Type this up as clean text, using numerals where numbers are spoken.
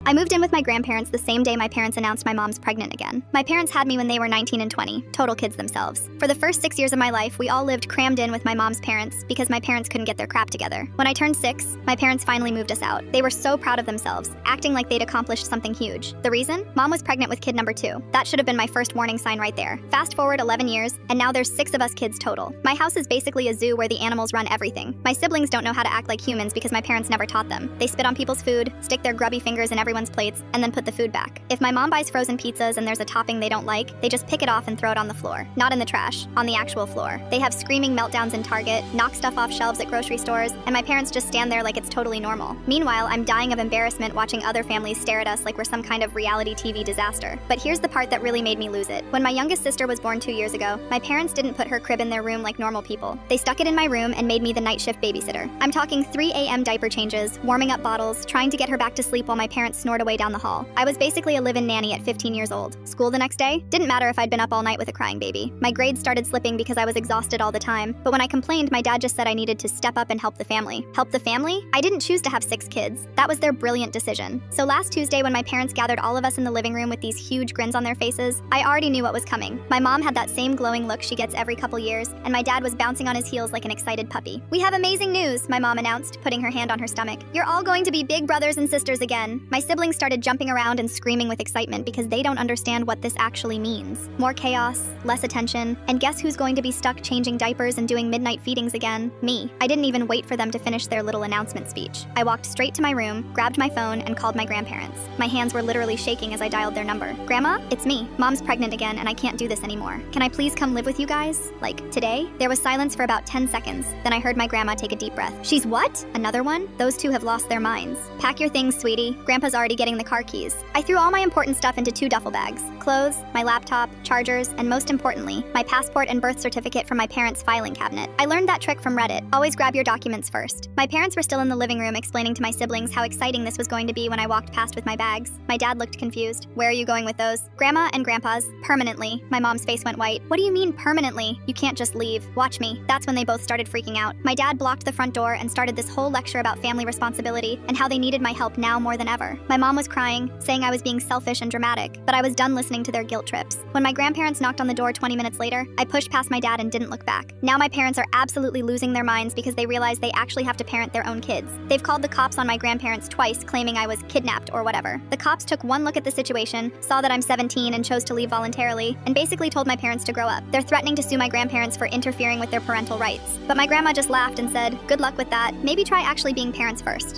I moved in with my grandparents the same day my parents announced my mom's pregnant again. My parents had me when they were 19 and 20, total kids themselves. For the first 6 years of my life, we all lived crammed in with my mom's parents because my parents couldn't get their crap together. When I turned 6, my parents finally moved us out. They were so proud of themselves, acting like they'd accomplished something huge. The reason? Mom was pregnant with kid number 2. That should have been my first warning sign right there. Fast forward 11 years, and now there's 6 of us kids total. My house is basically a zoo where the animals run everything. My siblings don't know how to act like humans because my parents never taught them. They spit on people's food, stick their grubby fingers in everyone's plates, and then put the food back. If my mom buys frozen pizzas and there's a topping they don't like, they just pick it off and throw it on the floor. Not in the trash, on the actual floor. They have screaming meltdowns in Target, knock stuff off shelves at grocery stores, and my parents just stand there like it's totally normal. Meanwhile, I'm dying of embarrassment watching other families stare at us like we're some kind of reality TV disaster. But here's the part that really made me lose it. When my youngest sister was born 2 years ago, my parents didn't put her crib in their room like normal people. They stuck it in my room and made me the night shift babysitter. I'm talking 3 a.m. diaper changes, warming up bottles, trying to get her back to sleep while my parents snored away down the hall. I was basically a live-in nanny at 15 years old. School the next day? Didn't matter if I'd been up all night with a crying baby. My grades started slipping because I was exhausted all the time, but when I complained, my dad just said I needed to step up and help the family. Help the family? I didn't choose to have 6 kids. That was their brilliant decision. So last Tuesday when my parents gathered all of us in the living room with these huge grins on their faces, I already knew what was coming. My mom had that same glowing look she gets every couple years, and my dad was bouncing on his heels like an excited puppy. "We have amazing news," my mom announced, putting her hand on her stomach. "You're all going to be big brothers and sisters again." My siblings started jumping around and screaming with excitement because they don't understand what this actually means. More chaos, less attention, and guess who's going to be stuck changing diapers and doing midnight feedings again? Me. I didn't even wait for them to finish their little announcement speech. I walked straight to my room, grabbed my phone, and called my grandparents. My hands were literally shaking as I dialed their number. "Grandma, it's me. Mom's pregnant again and I can't do this anymore. Can I please come live with you guys? Like, today?" There was silence for about 10 seconds. Then I heard my grandma take a deep breath. "She's what? Another one? Those two have lost their minds. Pack your things, sweetie. Grandpa's already getting the car keys." I threw all my important stuff into 2 duffel bags. Clothes, my laptop, chargers, and most importantly, my passport and birth certificate from my parents' filing cabinet. I learned that trick from Reddit. Always grab your documents first. My parents were still in the living room explaining to my siblings how exciting this was going to be when I walked past with my bags. My dad looked confused. "Where are you going with those?" "Grandma and Grandpa's. Permanently." My mom's face went white. "What do you mean permanently? You can't just leave. Watch me." That's when they both started freaking out. My dad blocked the front door and started this whole lecture about family responsibility and how they needed my help now more than ever. My mom was crying, saying I was being selfish and dramatic, but I was done listening to their guilt trips. When my grandparents knocked on the door 20 minutes later, I pushed past my dad and didn't look back. Now my parents are absolutely losing their minds because they realize they actually have to parent their own kids. They've called the cops on my grandparents twice, claiming I was kidnapped or whatever. The cops took one look at the situation, saw that I'm 17 and chose to leave voluntarily, and basically told my parents to grow up. They're threatening to sue my grandparents for interfering with their parental rights. But my grandma just laughed and said, "Good luck with that. Maybe try actually being parents first."